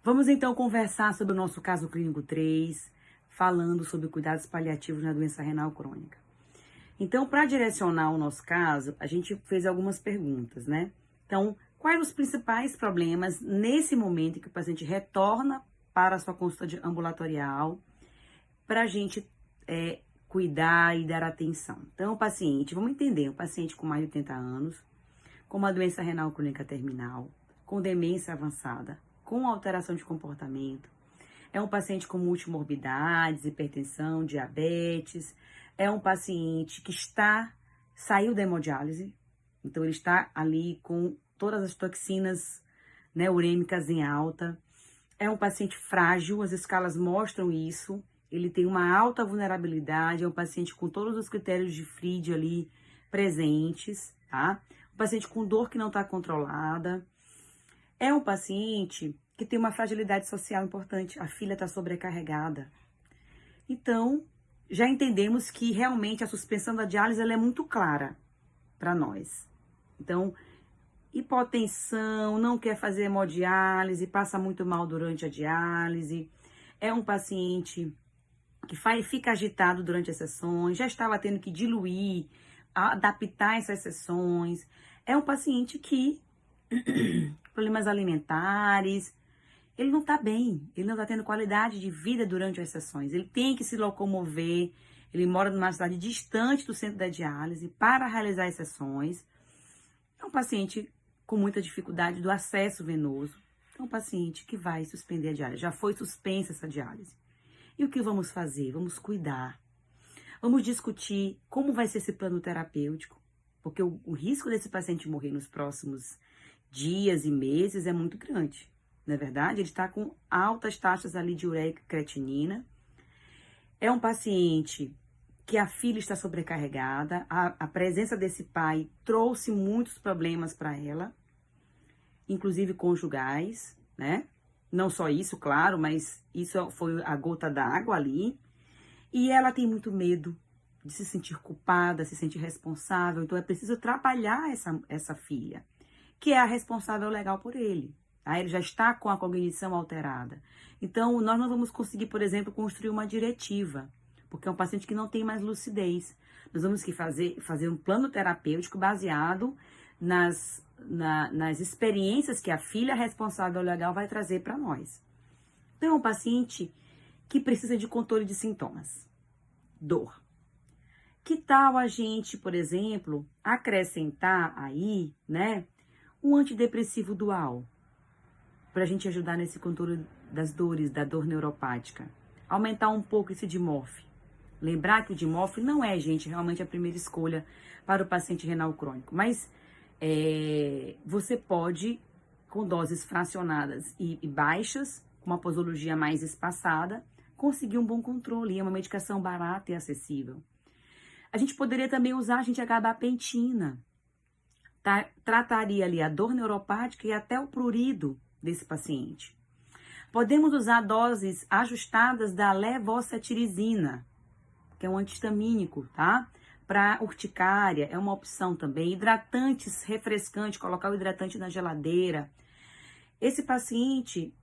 Vamos então conversar sobre o nosso caso clínico 3, falando sobre cuidados paliativos na doença renal crônica. Então, para direcionar o nosso caso, a gente fez algumas perguntas, né? Então, quais os principais problemas nesse momento em que o paciente retorna para a sua consulta ambulatorial para a gente cuidar e dar atenção? Então, o paciente, vamos entender, um paciente com mais de 80 anos, com uma doença renal crônica terminal, com demência avançada, com alteração de comportamento, é um paciente com multimorbidades, hipertensão, diabetes, é um paciente que saiu da hemodiálise, então ele está ali com todas as toxinas, né, urêmicas em alta, é um paciente frágil, as escalas mostram isso, ele tem uma alta vulnerabilidade, é um paciente com todos os critérios de FRID ali presentes, tá? Um paciente com dor que não está controlada, é um paciente que tem uma fragilidade social importante, a filha está sobrecarregada. Então, já entendemos que realmente a suspensão da diálise ela é muito clara para nós. Então, hipotensão, não quer fazer hemodiálise, passa muito mal durante a diálise, é um paciente que fica agitado durante as sessões, já estava tendo que diluir, adaptar essas sessões, é um paciente que problemas alimentares, ele não está bem, ele não está tendo qualidade de vida durante as sessões, ele tem que se locomover, ele mora numa cidade distante do centro da diálise para realizar as sessões, é um paciente com muita dificuldade do acesso venoso, é um paciente que vai suspender a diálise, já foi suspensa essa diálise. E o que vamos fazer? Vamos cuidar, vamos discutir como vai ser esse plano terapêutico, porque o risco desse paciente morrer nos próximos dias e meses é muito grande. Não é verdade? Ele está com altas taxas ali de ureia e creatinina. É um paciente que a filha está sobrecarregada. A presença desse pai trouxe muitos problemas para ela, inclusive conjugais, né? Não só isso, claro, mas isso foi a gota d'água ali. E ela tem muito medo de se sentir culpada, se sentir responsável. Então é preciso trabalhar essa filha, que é a responsável legal por ele. Tá? Ele já está com a cognição alterada. Então, nós não vamos conseguir, por exemplo, construir uma diretiva, porque é um paciente que não tem mais lucidez. Nós vamos que fazer um plano terapêutico baseado nas experiências que a filha responsável legal vai trazer para nós. Então, é um paciente que precisa de controle de sintomas. Dor. Que tal a gente, por exemplo, acrescentar aí, né, um antidepressivo dual, para a gente ajudar nesse controle das dores, da dor neuropática. Aumentar um pouco esse Dimorf. Lembrar que o Dimorf não é, gente, realmente a primeira escolha para o paciente renal crônico, mas você pode, com doses fracionadas e baixas, com uma posologia mais espaçada, conseguir um bom controle. É uma medicação barata e acessível. A gente poderia também usar a gente gabapentina. Trataria ali a dor neuropática e até o prurido desse paciente. Podemos usar doses ajustadas da levocetirizina, que é um antihistamínico, tá? Para urticária, é uma opção também. Hidratantes refrescantes, colocar o hidratante na geladeira. Esse paciente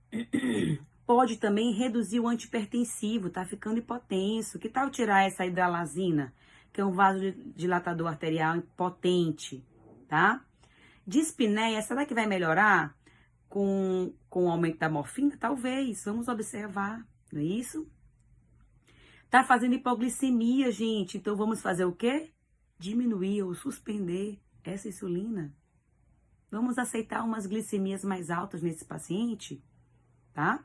pode também reduzir o antipertensivo, tá ficando hipotenso. Que tal tirar essa hidralazina, que é um vasodilatador arterial potente, tá? Dispneia, será que vai melhorar com o aumento da morfina? Talvez, vamos observar, não é isso? Tá fazendo hipoglicemia, gente, então vamos fazer o quê? Diminuir ou suspender essa insulina. Vamos aceitar umas glicemias mais altas nesse paciente, tá?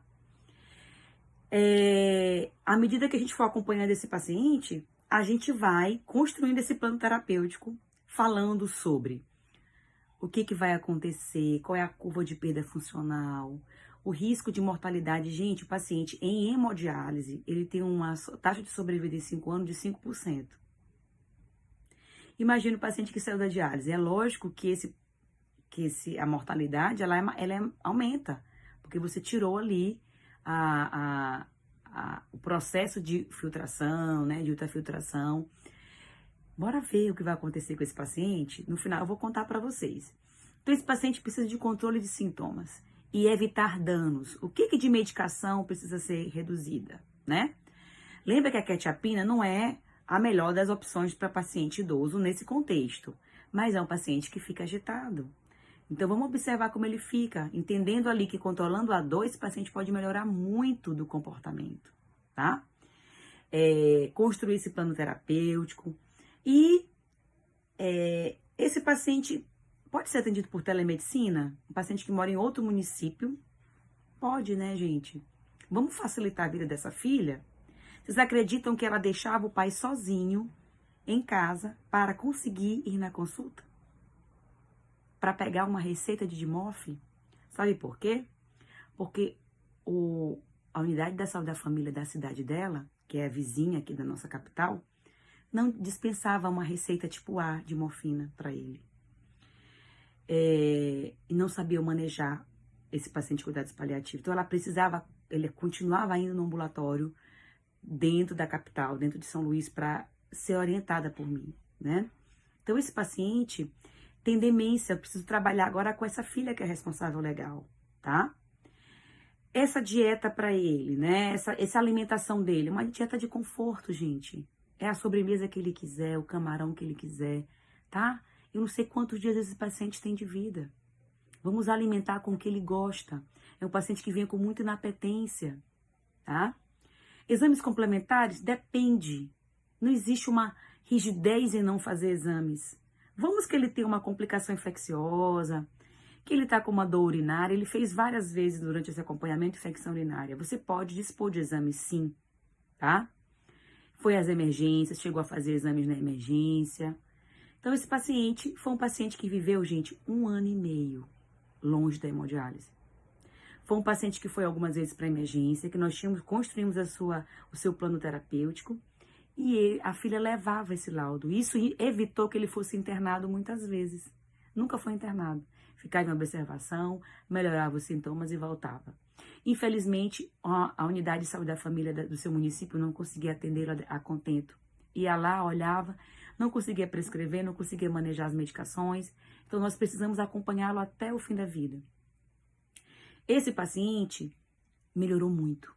À medida que a gente for acompanhando esse paciente, a gente vai construindo esse plano terapêutico, falando sobre o que vai acontecer, qual é a curva de perda funcional, o risco de mortalidade. Gente, o paciente em hemodiálise, ele tem uma taxa de sobrevida em 5 anos de 5%. Imagina o paciente que saiu da diálise. É lógico que a mortalidade, ela aumenta, porque você tirou ali o processo de filtração, né, de ultrafiltração. Bora ver o que vai acontecer com esse paciente. No final eu vou contar para vocês. Então esse paciente precisa de controle de sintomas. e evitar danos. O que de medicação precisa ser reduzida, né? Lembra que a quetiapina não é a melhor das opções para paciente idoso nesse contexto, mas é um paciente que fica agitado. Então, vamos observar como ele fica, entendendo ali que controlando a dor, esse paciente pode melhorar muito do comportamento, tá? Construir esse plano terapêutico. E esse paciente pode ser atendido por telemedicina? Um paciente que mora em outro município? Pode, né, gente? Vamos facilitar a vida dessa filha? Vocês acreditam que ela deixava o pai sozinho em casa para conseguir ir na consulta? Para pegar uma receita de Dimorf? Sabe por quê? Porque a unidade da saúde da família da cidade dela, que é a vizinha aqui da nossa capital, não dispensava uma receita tipo A de morfina para ele. E não sabia manejar esse paciente de cuidados paliativos. Então, ele continuava indo no ambulatório dentro da capital, dentro de São Luís, para ser orientada por mim, né? Então, esse paciente tem demência, eu preciso trabalhar agora com essa filha que é responsável legal, tá? Essa dieta para ele, né? Essa alimentação dele, uma dieta de conforto, gente. É a sobremesa que ele quiser, o camarão que ele quiser, tá? Eu não sei quantos dias esse paciente tem de vida. Vamos alimentar com o que ele gosta. É um paciente que vem com muita inapetência, tá? Exames complementares? Depende. Não existe uma rigidez em não fazer exames. Vamos que ele tem uma complicação infecciosa, que ele está com uma dor urinária, ele fez várias vezes durante esse acompanhamento infecção urinária. Você pode dispor de exames sim, tá? Foi às emergências, chegou a fazer exames na emergência. Então, esse paciente foi um paciente que viveu, gente, 1 ano e meio longe da hemodiálise. Foi um paciente que foi algumas vezes para emergência, que nós construímos o seu plano terapêutico e a filha levava esse laudo. Isso evitou que ele fosse internado muitas vezes. Nunca foi internado. Ficava em observação, melhorava os sintomas e voltava. Infelizmente, a unidade de saúde da família do seu município não conseguia atendê-lo a contento. Ia lá, olhava, não conseguia prescrever, não conseguia manejar as medicações. Então, nós precisamos acompanhá-lo até o fim da vida. Esse paciente melhorou muito.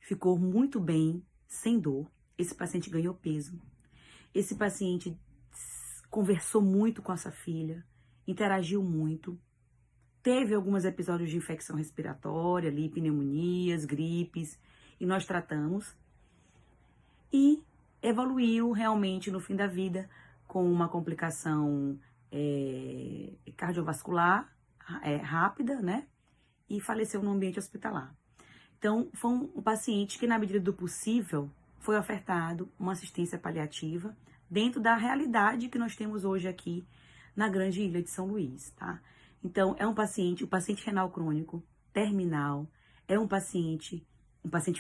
Ficou muito bem, sem dor. Esse paciente ganhou peso. Esse paciente conversou muito com essa filha, interagiu muito. Teve alguns episódios de infecção respiratória, ali, pneumonias, gripes, e nós tratamos. E evoluiu realmente no fim da vida com uma complicação cardiovascular rápida, né? E faleceu no ambiente hospitalar. Então, foi um paciente que, na medida do possível, foi ofertado uma assistência paliativa dentro da realidade que nós temos hoje aqui na grande ilha de São Luís, tá? Então, o paciente renal crônico, terminal, é um paciente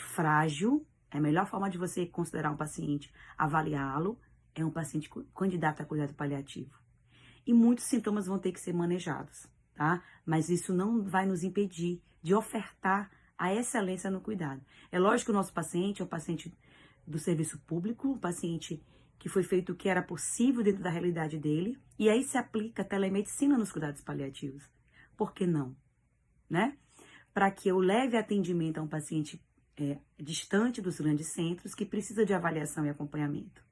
frágil. É a melhor forma de você considerar um paciente, avaliá-lo, é um paciente candidato a cuidado paliativo. E muitos sintomas vão ter que ser manejados, tá? Mas isso não vai nos impedir de ofertar a excelência no cuidado. É lógico que o nosso paciente é um paciente do serviço público, um paciente que foi feito o que era possível dentro da realidade dele, e aí se aplica a telemedicina nos cuidados paliativos. Por que não? Né? Para que eu leve atendimento a um paciente distante dos grandes centros, que precisa de avaliação e acompanhamento.